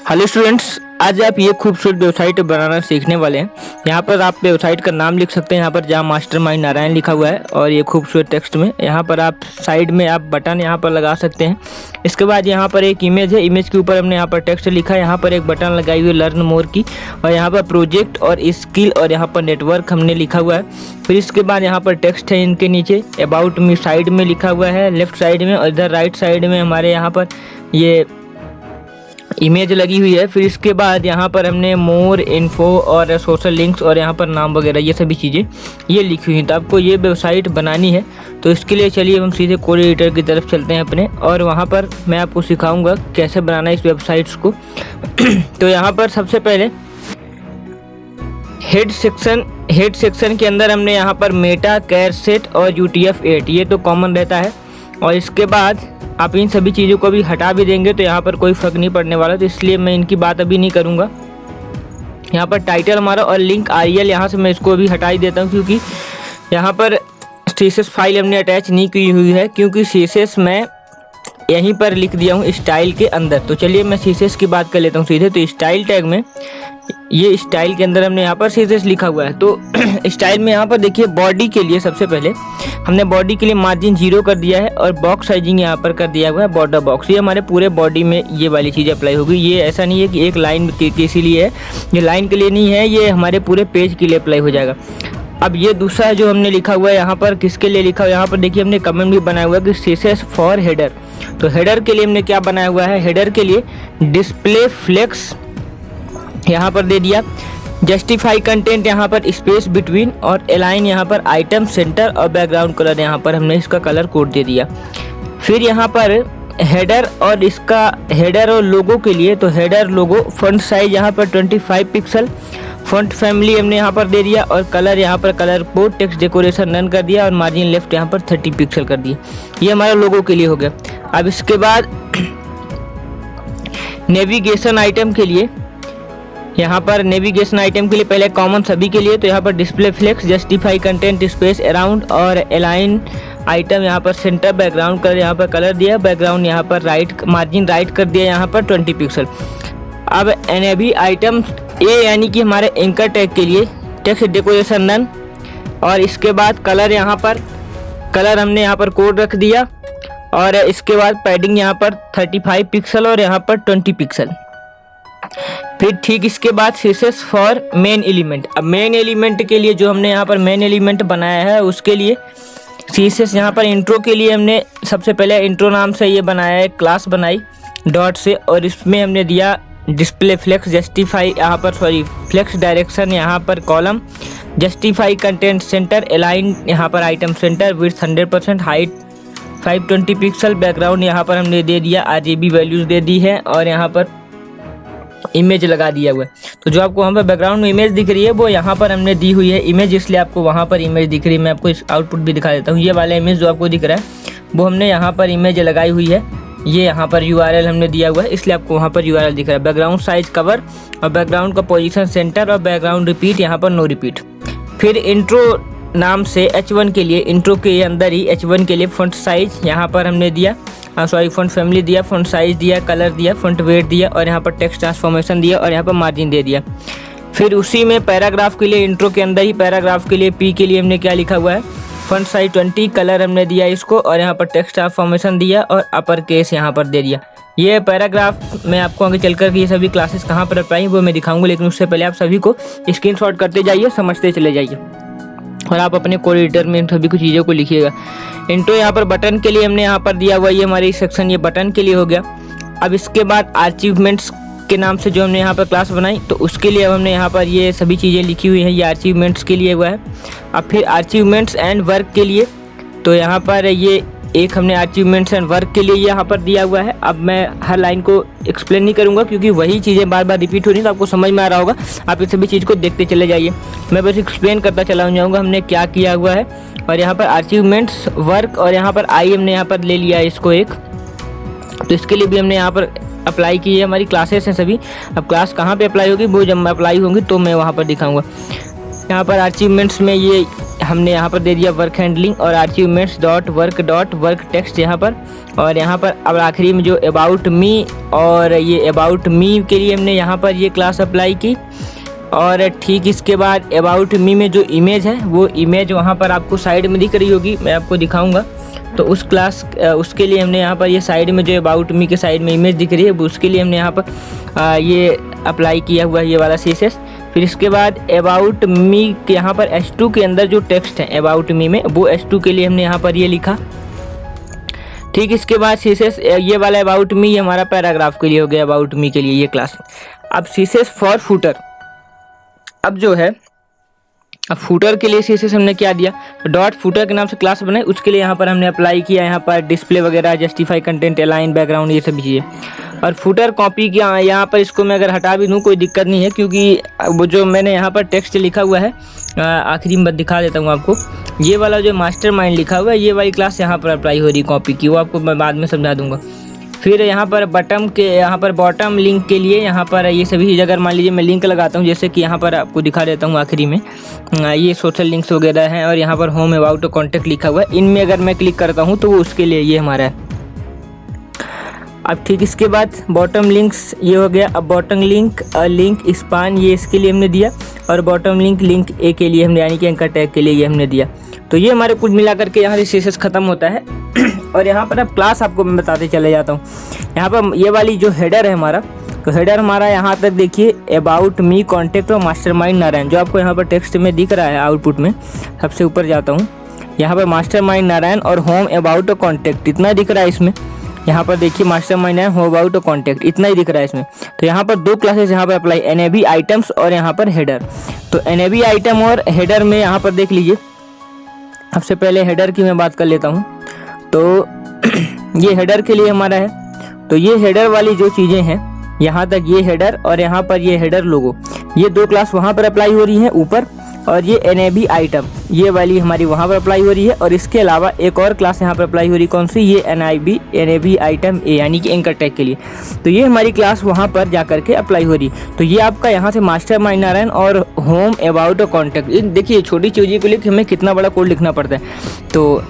Hello students, आज आप ये खूबसूरत वेबसाइट बनाना सीखने वाले हैं। यहाँ पर आप वेबसाइट का नाम लिख सकते हैं। यहाँ पर जहाँ मास्टरमाइंड नारायण लिखा हुआ है और ये खूबसूरत टेक्स्ट में यहाँ पर आप साइड में आप बटन यहाँ पर लगा सकते हैं। इसके बाद यहाँ पर एक इमेज है, इमेज के ऊपर हमने यहाँ पर टेक्स्ट लिखा है। यहाँ पर एक बटन लगाई हुई है लर्न मोर की, और यहाँ पर प्रोजेक्ट और स्किल और यहाँ पर नेटवर्क हमने लिखा हुआ है। फिर इसके बाद यहाँ पर टेक्स्ट है, इनके नीचे अबाउट मी साइड में लिखा हुआ है लेफ्ट साइड में, और इधर राइट साइड में हमारे यहाँ पर ये इमेज लगी हुई है। फिर इसके बाद यहाँ पर हमने मोर इन्फो और सोशल लिंक्स और यहाँ पर नाम वगैरह ये सभी चीज़ें ये लिखी हुई हैं। तो आपको ये वेबसाइट बनानी है, तो इसके लिए चलिए हम सीधे कोड एडिटर की तरफ चलते हैं अपने, और वहाँ पर मैं आपको सिखाऊंगा कैसे बनाना है इस वेबसाइट्स को। तो यहाँ पर सबसे पहले हेड सेक्शन के अंदर हमने यहाँ पर मेटा कैर सेट और UTF-8 ये तो कॉमन रहता है, और इसके बाद आप इन सभी चीज़ों को भी हटा भी देंगे तो यहाँ पर कोई फ़र्क नहीं पड़ने वाला, तो इसलिए मैं इनकी बात अभी नहीं करूँगा। यहाँ पर टाइटल हमारा और लिंक REL यहाँ से मैं इसको भी हटा ही देता हूँ, क्योंकि यहाँ पर CSS फाइल हमने अटैच नहीं की हुई है, क्योंकि CSS मैं यहीं पर लिख दिया हूँ स्टाइल के अंदर। तो चलिए मैं CSS की बात कर लेता हूँ सीधे। तो स्टाइल टैग में ये स्टाइल के अंदर हमने यहाँ पर CSS लिखा हुआ है। तो स्टाइल में यहाँ पर देखिए बॉडी के लिए सबसे पहले हमने बॉडी के लिए मार्जिन 0 कर दिया है, और बॉक्स साइजिंग यहाँ पर कर दिया हुआ है बॉर्डर बॉक्स। ये हमारे पूरे बॉडी में ये वाली चीज़ अप्लाई होगी। ये ऐसा नहीं है कि एक लाइन के लिए है, ये लाइन के लिए नहीं है, ये हमारे पूरे पेज के लिए अप्लाई हो जाएगा। अब ये दूसरा जो हमने लिखा हुआ है यहाँ पर किसके लिए लिखा हुआ है, यहाँ पर देखिए हमने कमेंट भी बनाया हुआ है कि CSS फॉर हेडर। तो हेडर के लिए हमने क्या बनाया हुआ है, हेडर के लिए डिस्प्ले फ्लेक्स यहाँ पर दे दिया, जस्टिफाई कंटेंट यहाँ पर स्पेस बिटवीन, और अलाइन यहाँ पर आइटम सेंटर और बैकग्राउंड कलर यहाँ पर हमने इसका कलर कोड दे दिया। फिर यहाँ पर हेडर और इसका हेडर और लोगो के लिए, तो हेडर लोगो फॉन्ट साइज यहाँ पर 25 पिक्सल, फॉन्ट फैमिली हमने यहाँ पर दे दिया, और कलर यहाँ पर colour code text decoration none कर दिया, और मार्जिन लेफ्ट यहाँ पर 30 पिक्सल कर दिया। ये हमारा लोगो के लिए हो गया। अब इसके बाद नेविगेशन आइटम के लिए, यहाँ पर नेविगेशन आइटम के लिए पहले कॉमन सभी के लिए, तो यहाँ पर display flex, justify content space around और अलाइन आइटम यहाँ पर सेंटर, बैकग्राउंड कलर यहाँ पर कलर दिया, बैकग्राउंड यहाँ पर राइट मार्जिन राइट कर दिया यहाँ पर 20 पिक्सल। अब एनएबी आइटम ए यानी कि हमारे एंकर टैग के लिए टेक्स्ट डेकोरेशन नन, और इसके बाद कलर यहाँ पर कलर हमने यहाँ पर कोड रख दिया, और इसके बाद पैडिंग यहाँ पर 35 पिक्सल और यहाँ पर 20 पिक्सल। फिर ठीक इसके बाद CSS फॉर मेन एलिमेंट। अब मेन एलिमेंट के लिए जो हमने यहाँ पर मेन एलिमेंट बनाया है, उसके लिए CSS यहाँ पर इंट्रो के लिए हमने सबसे पहले इंट्रो नाम से ये बनाया है, क्लास बनाई डॉट से, और इसमें हमने दिया डिस्प्ले फ्लेक्स, जस्टिफाई यहाँ पर फ्लेक्स डायरेक्शन यहाँ पर column, justify content centre, align यहाँ पर item centre, width 100%, height 520 pixel, background यहाँ पर हमने दे दिया RGB वैल्यूज़ दे दी है, और यहाँ पर इमेज लगा दिया हुआ है। तो जो आपको वहाँ पर बैकग्राउंड में इमेज दिख रही है, वो यहाँ पर हमने दी हुई है इमेज, इसलिए आपको वहाँ पर इमेज दिख रही है। मैं आपको इस आउटपुट भी दिखा देता हूँ। ये वाला इमेज जो आपको दिख रहा है, वो हमने यहाँ पर इमेज लगाई हुई है। ये यहाँ पर URL हमने दिया हुआ है, इसलिए आपको वहाँ पर URL दिख रहा है। बैकग्राउंड साइज कवर, और बैकग्राउंड का पोजीशन सेंटर, और बैकग्राउंड रिपीट यहाँ पर नो रिपीट। फिर इंट्रो नाम से H1 के लिए, इंट्रो के अंदर ही H1 के लिए फॉन्ट साइज यहाँ पर हमने दिया, फॉन्ट फैमिली दिया, फॉन्ट साइज दिया, कलर दिया, फॉन्ट वेट दिया, और यहाँ पर टेक्स्ट ट्रांसफॉर्मेशन दिया, और यहाँ पर मार्जिन दे दिया। फिर उसी में पैराग्राफ के लिए, इंट्रो के अंदर ही पैराग्राफ के लिए P के लिए हमने क्या लिखा हुआ है, फॉन्ट साइज 20, कलर हमने दिया इसको, और यहाँ पर टेक्स्ट ट्रांसफॉर्मेशन दिया, और अपर केस यहाँ पर दे दिया। ये पैराग्राफ मैं आपको आगे चल कर के ये सभी क्लासेस कहाँ पर अप्लाई वो मैं दिखाऊंगा, लेकिन उससे पहले आप सभी को स्क्रीनशॉट करते जाइए, समझते चले जाइए, और आप अपने कोड एडिटर में इन सभी कुछ चीज़ों को लिखिएगा। इंट्रो यहाँ पर बटन के लिए हमने यहाँ पर दिया हुआ, ये हमारी सेक्शन ये बटन के लिए हो गया। अब इसके बाद अचीवमेंट्स के नाम से जो हमने यहाँ पर क्लास बनाई, तो उसके लिए अब हमने यहाँ पर ये सभी चीज़ें लिखी हुई हैं, ये अचीवमेंट्स के लिए हुआ है। अब फिर अचीवमेंट्स एंड वर्क के लिए, तो यहाँ पर ये एक हमने अचीवमेंट्स एंड वर्क के लिए यहाँ पर दिया हुआ है। अब मैं हर लाइन को एक्सप्लेन नहीं करूँगा, क्योंकि वही चीज़ें बार बार रिपीट हो रही, तो आपको समझ में आ रहा होगा। आप इस सभी चीज़ को देखते चले जाइए, मैं बस एक्सप्लेन करता चला जाऊँगा हमने क्या किया हुआ है। और यहाँ पर अचीवमेंट्स वर्क, और यहाँ पर आई हमने यहाँ पर ले लिया है इसको एक, तो इसके लिए भी हमने यहाँ पर अप्लाई की है। हमारी क्लासेस हैं सभी। अब क्लास कहाँ पे अप्लाई होगी, वो जब मैं अप्लाई होंगी तो मैं वहाँ पर दिखाऊंगा। यहाँ पर अचीवमेंट्स में ये हमने यहाँ पर दे दिया वर्क हैंडलिंग और अचीवमेंट्स डॉट वर्क टेक्स्ट यहाँ पर। और यहाँ पर अब आखिरी में जो अबाउट मी, और ये अबाउट मी के लिए हमने यहाँ पर ये क्लास अप्लाई की। और ठीक इसके बाद अबाउट मी में जो इमेज है वो इमेज वहाँ पर आपको साइड में दिख रही होगी, मैं आपको दिखाऊंगा। तो उसके लिए हमने यहाँ पर ये साइड में जो अबाउट मी के साइड में इमेज दिख रही है उसके लिए हमने यहाँ पर ये अप्लाई किया हुआ है ये वाला CSS। फिर इसके बाद अबाउट मी के यहाँ पर H2 के अंदर जो टेक्स्ट है अबाउट मी में वो H2 के लिए हमने यहाँ पर ये लिखा। ठीक इसके बाद CSS ये वाला अबाउट मी हमारा पैराग्राफ के लिए हो गया, अबाउट मी के लिए ये क्लास। अब CSS फॉर फूटर, अब जो है अब फूटर के लिए CSS हमने क्या दिया, तो डॉट फूटर के नाम से क्लास बनाई, उसके लिए यहाँ पर हमने अप्लाई किया यहाँ पर डिस्प्ले वगैरह, जस्टिफाई कंटेंट, अलाइन बैकग्राउंड, ये सभी चीज़ें। और फूटर कॉपी किया यहाँ पर, इसको मैं अगर हटा भी दूँ कोई दिक्कत नहीं है, क्योंकि वो जो मैंने यहाँ पर टेक्स्ट लिखा हुआ है आखिरी में दिखा देता हूँ आपको। ये वाला जो मास्टरमाइंड लिखा हुआ है ये वाली क्लास यहाँ पर अप्लाई हो रही कॉपी की, वो आपको मैं बाद में समझा दूँगा। फिर यहाँ पर बॉटम लिंक के लिए यहाँ पर ये सभी जगह मान लीजिए मैं लिंक लगाता हूँ, जैसे कि यहाँ पर आपको दिखा देता हूँ आखिरी में ये सोशल लिंक्स वगैरह हैं। और यहाँ पर होम अबाउट कॉन्टैक्ट लिखा हुआ है, इनमें अगर मैं क्लिक करता हूँ तो वो उसके लिए ये हमारा है। अब ठीक इसके बाद बॉटम लिंक्स ये हो गया। अब बॉटम लिंक लिंक स्पान ये इसके लिए हमने दिया, और बॉटम लिंक ए के लिए हमने यानी कि एंकर टैग के लिए ये हमने दिया। तो ये हमारे कुल मिलाकर के यहाँ से CSS खत्म होता है। और यहाँ पर अब क्लास आपको मैं बताते चले जाता हूँ। यहाँ पर ये वाली जो हेडर है हमारा, तो हेडर हमारा यहाँ तक देखिए अबाउट मी, कॉन्टैक्ट और मास्टरमाइंड नारायण, जो आपको यहाँ पर टेक्स्ट में दिख रहा है आउटपुट में। सबसे ऊपर जाता हूँ, यहाँ पर मास्टरमाइंड नारायण और होम अबाउट और कॉन्टैक्ट इतना दिख रहा है इसमें। यहाँ पर देखिए मास्टरमाइंड है, होम अबाउट और कॉन्टैक्ट इतना ही दिख रहा है इसमें। तो यहाँ पर दो क्लासेस यहाँ पर अप्लाई, NAB आइटम्स और यहाँ पर हेडर। तो NAB आइटम और हेडर में यहाँ पर देख लीजिए, सबसे पहले हेडर की मैं बात कर लेता हूँ। तो ये हेडर के लिए हमारा है, तो ये हेडर वाली जो चीज़ें हैं यहाँ तक, ये हेडर और यहाँ पर ये हेडर लोगो, ये दो क्लास वहाँ पर अप्लाई हो रही हैं ऊपर। और ये NAB आइटम ये वाली हमारी वहाँ पर अप्लाई हो रही है। और इसके अलावा एक और क्लास यहाँ पर अप्लाई हो रही है, कौन सी, ये NAB आइटम ए यानी कि एंकर टैग के लिए। तो ये हमारी क्लास वहाँ पर जा करके अप्लाई हो रही है। तो ये आपका यहाँ से मास्टरमाइंड नारायण और होम अबाउट और कॉन्टैक्ट, देखिए छोटी चीज़ों के लिए हमें कितना बड़ा कोड लिखना पड़ता है। तो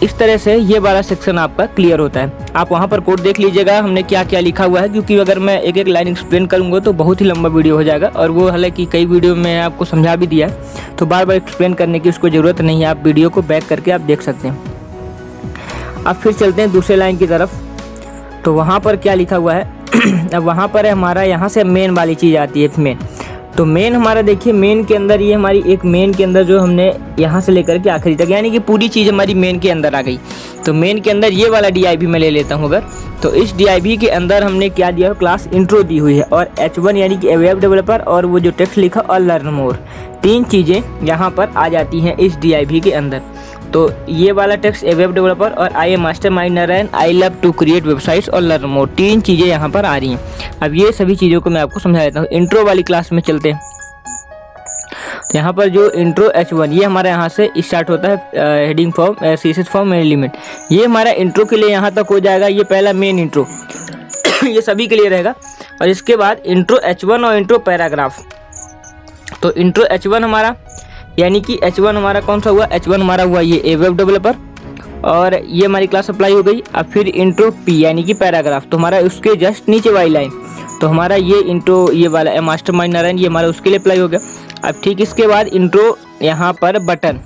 इस तरह से ये वाला सेक्शन आपका क्लियर होता है। आप वहाँ पर कोड देख लीजिएगा हमने क्या क्या लिखा हुआ है, क्योंकि अगर मैं एक एक लाइन एक्सप्लेन करूँगा तो बहुत ही लंबा वीडियो हो जाएगा। और वो हालांकि कई वीडियो में आपको समझा भी दिया है, तो बार बार एक्सप्लेन करने की उसको ज़रूरत नहीं है, आप वीडियो को बैक करके आप देख सकते हैं। अब फिर चलते हैं दूसरे लाइन की तरफ। तो वहाँ पर क्या लिखा हुआ है अब वहाँ पर है हमारा, यहाँ से मेन वाली चीज़ आती है मेन। तो मेन हमारा देखिए, मेन के अंदर ये हमारी एक मेन के अंदर जो हमने यहाँ से लेकर के आखिरी तक, यानी कि पूरी चीज़ हमारी मेन के अंदर आ गई। तो मेन के अंदर ये वाला div मैं ले लेता हूँ अगर, तो इस div के अंदर हमने क्या दिया, क्लास इंट्रो दी हुई है, और H1 यानी कि वेब डेवलपर, और वो जो टेक्स्ट लिखा और लर्न मोर, तीन चीज़ें यहाँ पर आ जाती हैं इस div के अंदर। तो ये वाला टेक्स्ट वेब डेवलपर और I am mastermind Narayan, I love to create websites और लर्न मोर, तीन चीज़ें यहाँ पर आ रही हैं। अब ये सभी चीज़ों को मैं आपको समझा देता हूँ। इंट्रो वाली क्लास में चलते हैं। तो यहाँ पर जो इंट्रो H1 ये हमारा यहाँ से स्टार्ट होता है, heading form, CSS form, main element, ये हमारा इंट्रो के लिए यहाँ तक हो जाएगा। ये पहला मेन इंट्रो ये सभी के लिए रहेगा। और इसके बाद इंट्रो H1 और इंट्रो पैराग्राफ। तो इंट्रो H1 हमारा यानी कि H1 हमारा कौन सा हुआ, H1 हमारा हुआ ये वेब डेवलपर, और ये हमारी क्लास अप्लाई हो गई। अब फिर इंट्रो P यानी कि पैराग्राफ, तो हमारा उसके जस्ट नीचे वाली लाइन, तो हमारा ये इंट्रो ये वाला मास्टरमाइंड नारायण ये हमारा उसके लिए अप्लाई हो गया। अब ठीक इसके बाद इंट्रो यहाँ पर बटन,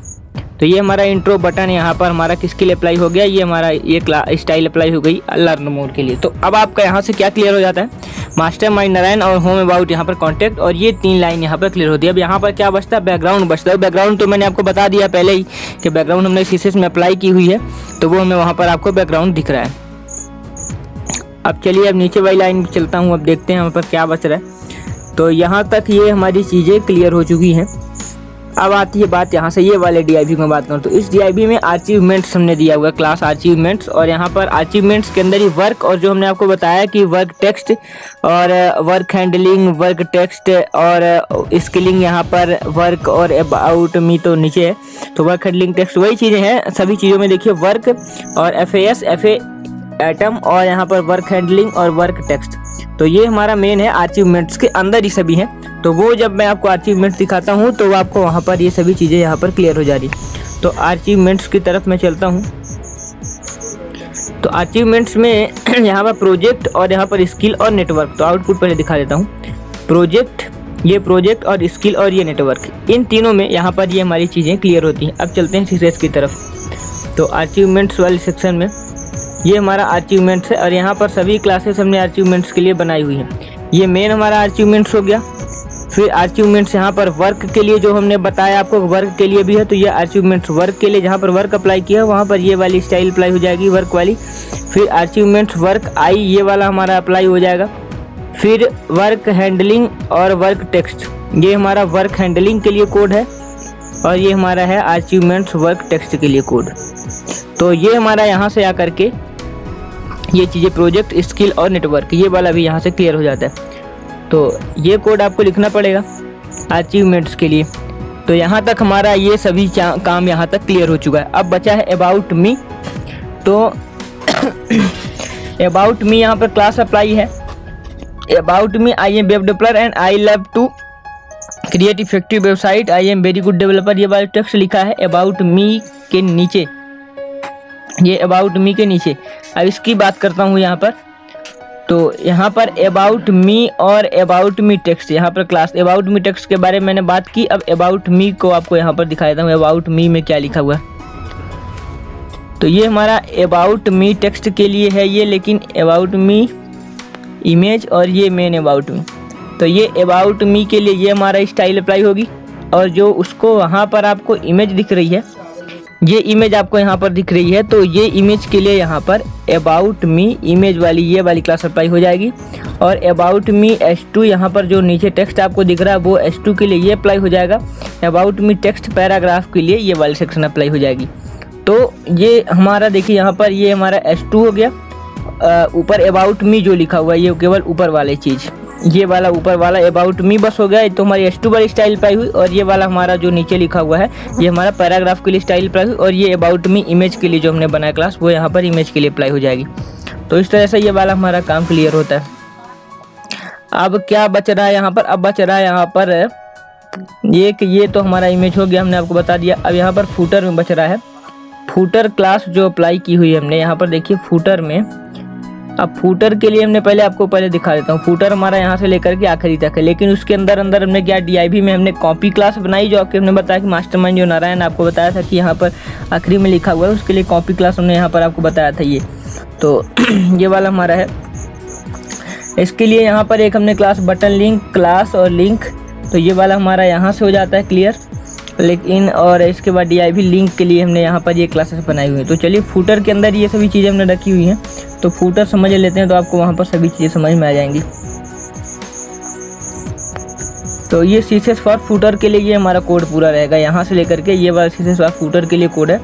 तो ये हमारा इंट्रो बटन यहाँ पर हमारा किसके लिए अप्लाई हो गया, ये हमारा ये स्टाइल अप्लाई हो गई लर्न मोर के लिए। तो अब आपका यहाँ से क्या क्लियर हो जाता है, मास्टरमाइंड नारायण और होम अबाउट यहाँ पर कॉन्टैक्ट, और ये तीन लाइन यहाँ पर क्लियर होती है। अब यहाँ पर क्या बचता है, बैकग्राउंड बचता है। बैकग्राउंड तो मैंने आपको बता दिया पहले ही कि बैकग्राउंड हमने CSS में अप्लाई की हुई है, तो वो हमें वहाँ पर आपको बैकग्राउंड दिख रहा है। अब चलिए अब नीचे वाली लाइन पर चलता हूँ, अब देखते हैं हमारे पास क्या बच रहा है। तो यहाँ तक ये हमारी चीज़ें क्लियर हो चुकी हैं। अब आती है बात यहाँ से ये वाले div में बात करूँ तो इस div में अचीवमेंट्स हमने दिया हुआ है, क्लास अचीवमेंट्स, और यहाँ पर अचीवमेंट्स के अंदर ही वर्क, और जो हमने आपको बताया कि वर्क टेक्स्ट और वर्क हैंडलिंग, वर्क टेक्स्ट और स्किलिंग, यहाँ पर वर्क और अबाउट मी तो नीचे है, तो वर्क हैंडलिंग टेक्स्ट वही चीज़ें हैं। सभी चीज़ों में देखिए वर्क और FAS आइटम और यहाँ पर वर्क हैंडलिंग और वर्क टेक्स्ट, तो ये हमारा मेन है, अचीवमेंट्स के अंदर ही सभी हैं। तो वो जब मैं आपको अचीवमेंट्स दिखाता हूँ तो आपको वहाँ पर ये सभी चीज़ें यहाँ पर क्लियर हो जा रही। तो अचीवमेंट्स की तरफ मैं चलता हूँ। तो अचीवमेंट्स में यहाँ पर प्रोजेक्ट और यहाँ पर स्किल और नेटवर्क। तो आउटपुट पहले दिखा देता हूँ। प्रोजेक्ट, ये प्रोजेक्ट और स्किल और ये नेटवर्क, इन तीनों में यहाँ पर ये हमारी चीज़ें क्लियर होती हैं। अब चलते हैं सक्सेस की तरफ। तो अचीवमेंट्स वाले सेक्शन में ये हमारा अचीवमेंट्स है और यहाँ पर सभी क्लासेस हमने अचीवमेंट्स के लिए बनाई हुई हैं। ये मेन हमारा अचीवमेंट्स हो गया। फिर अचीवमेंट्स यहाँ पर वर्क के लिए जो हमने बताया आपको वर्क के लिए भी है, तो ये अचीवमेंट्स वर्क के लिए जहाँ पर वर्क अप्लाई किया वहाँ पर ये वाली स्टाइल अप्लाई हो जाएगी, वर्क वाली। फिर अचीवमेंट्स वर्क आई, ये वाला हमारा अप्लाई हो जाएगा। फिर वर्क हैंडलिंग और वर्क टेक्स्ट, ये हमारा वर्क हैंडलिंग के लिए कोड है और ये हमारा है अचीवमेंट्स वर्क टेक्स्ट के लिए कोड। तो ये हमारा यहाँ से आकर के ये चीज़ें प्रोजेक्ट, स्किल और नेटवर्क, ये वाला भी यहाँ से क्लियर हो जाता है। तो ये कोड आपको लिखना पड़ेगा अचीवमेंट्स के लिए। तो यहाँ तक हमारा ये सभी काम यहाँ तक क्लियर हो चुका है। अब बचा है अबाउट मी। तो अबाउट मी यहाँ पर क्लास अप्लाई है। About me, I am web developer and I love to create effective website, I am very good developer, ये वाला टेक्स्ट लिखा है अबाउट मी के नीचे, ये अबाउट मी के नीचे। अब इसकी बात करता हूँ यहाँ पर। तो यहाँ पर अबाउट मी और अबाउट मी टेक्स्ट, यहाँ पर क्लास अबाउट मी टेक्स्ट के बारे में मैंने बात की। अब अबाउट मी को आपको यहाँ पर दिखा देता हूँ अबाउट मी में क्या लिखा हुआ है। तो ये हमारा अबाउट मी टेक्स्ट के लिए है ये, लेकिन अबाउट मी इमेज और ये मेन अबाउट मी। तो ये अबाउट मी के लिए ये हमारा स्टाइल अप्लाई होगी और जो उसको वहाँ पर आपको इमेज दिख रही है, ये इमेज आपको यहाँ पर दिख रही है, तो ये इमेज के लिए यहाँ पर अबाउट मी इमेज वाली ये वाली क्लास अप्लाई हो जाएगी। और अबाउट मी S2, यहाँ पर जो नीचे टेक्स्ट आपको दिख रहा है वो S2 के लिए ये अप्लाई हो जाएगा। अबाउट मी टेक्स्ट पैराग्राफ के लिए ये वाली सेक्शन अप्लाई हो जाएगी। तो ये हमारा देखिए यहाँ पर ये हमारा S2 हो गया। ऊपर अबाउट मी जो लिखा हुआ है ये केवल ऊपर वाली चीज़, ये वाला ऊपर वाला अबाउट मी बस हो गया। तो हमारी S2 वाली स्टाइल अप्लाई हुई और ये वाला हमारा जो नीचे लिखा हुआ है ये हमारा पैराग्राफ के लिए स्टाइल अप्लाई हुई और ये अबाउट मी इमेज के लिए जो हमने बनाया क्लास वो यहाँ पर इमेज के लिए अप्लाई हो जाएगी। तो इस तरह से ये वाला हमारा काम क्लियर होता है। अब क्या बच रहा है यहाँ पर? अब बच रहा है यहाँ पर ये तो हमारा इमेज हो गया, हमने आपको बता दिया। अब यहाँ पर फूटर में बच रहा है फूटर क्लास जो अप्लाई की हुई है हमने। यहाँ पर देखिए फूटर में, अब फूटर के लिए हमने पहले दिखा देता हूँ। फूटर हमारा यहाँ से लेकर के आखिरी तक है, लेकिन उसके अंदर हमने क्या DIV में हमने कॉपी क्लास बनाई, जो आपके हमने बताया कि मास्टरमाइंड जो नारायण आपको बताया था कि यहाँ पर आखिरी में लिखा हुआ है, उसके लिए कॉपी क्लास हमने यहाँ पर आपको बताया था ये। तो ये वाला हमारा है। इसके लिए यहाँ पर एक हमने क्लास बटन लिंक क्लास और लिंक, तो ये वाला हमारा यहाँ से हो जाता है क्लियर। लेकिन और इसके बाद DIV लिंक के लिए हमने यहाँ पर ये क्लासेस बनाई हुई हैं। तो चलिए फूटर के अंदर ये सभी चीज़ें हमने रखी हुई हैं, तो फूटर समझ लेते हैं तो आपको वहाँ पर सभी चीज़ें समझ में आ जाएंगी। तो ये CSS फॉर फूटर के लिए ये हमारा कोड पूरा रहेगा, यहाँ से लेकर के ये वाला CSS फॉर फूटर के लिए कोड है।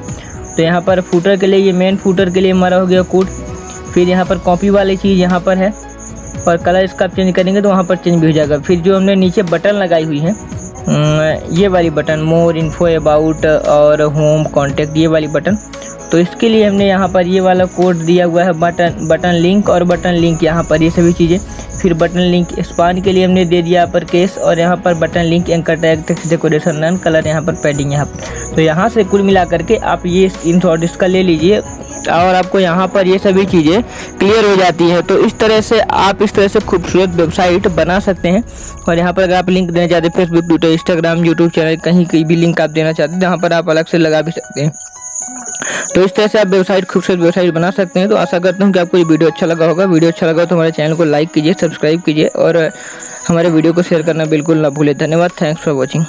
तो यहाँ पर फूटर के लिए ये मेन फूटर के लिए हमारा हो गया कोड। फिर यहाँ पर कॉपी वाली चीज़ यहाँ पर है और कलर इसका चेंज करेंगे तो वहाँ पर चेंज भी हो जाएगा। फिर जो हमने नीचे बटन लगाई हुई है ये वाली बटन मोर इन्फो अबाउट और होम कॉन्टैक्ट, ये वाली बटन, तो इसके लिए हमने यहाँ पर ये वाला कोड दिया हुआ है बटन लिंक और बटन लिंक यहाँ पर ये सभी चीज़ें। फिर बटन लिंक स्पान के लिए हमने दे दिया अपर केस और यहाँ पर button link anchor tag text decoration none colour यहाँ पर पैडिंग यहाँ पर। तो यहाँ से कुल मिला करके आप ये स्क्रीनशॉट इसका ले लीजिए और आपको यहाँ पर ये सभी चीज़ें क्लियर हो जाती है। तो इस तरह से आप इस तरह से खूबसूरत वेबसाइट बना सकते हैं। और यहाँ पर अगर आप लिंक देना चाहते हैं Facebook, Twitter, Instagram, YouTube channel, कहीं भी लिंक आप देना चाहते हैं जहाँ पर आप अलग से लगा भी सकते हैं। तो इस तरह से आप वेबसाइट खूबसूरत वेबसाइट बना सकते हैं। तो आशा करता हूँ कि आपको ये वीडियो अच्छा लगा होगा। वीडियो अच्छा लगा तो हमारे चैनल को लाइक कीजिए, सब्सक्राइब कीजिए और हमारे वीडियो को शेयर करना बिल्कुल ना भूलें। धन्यवाद। Thanks for watching.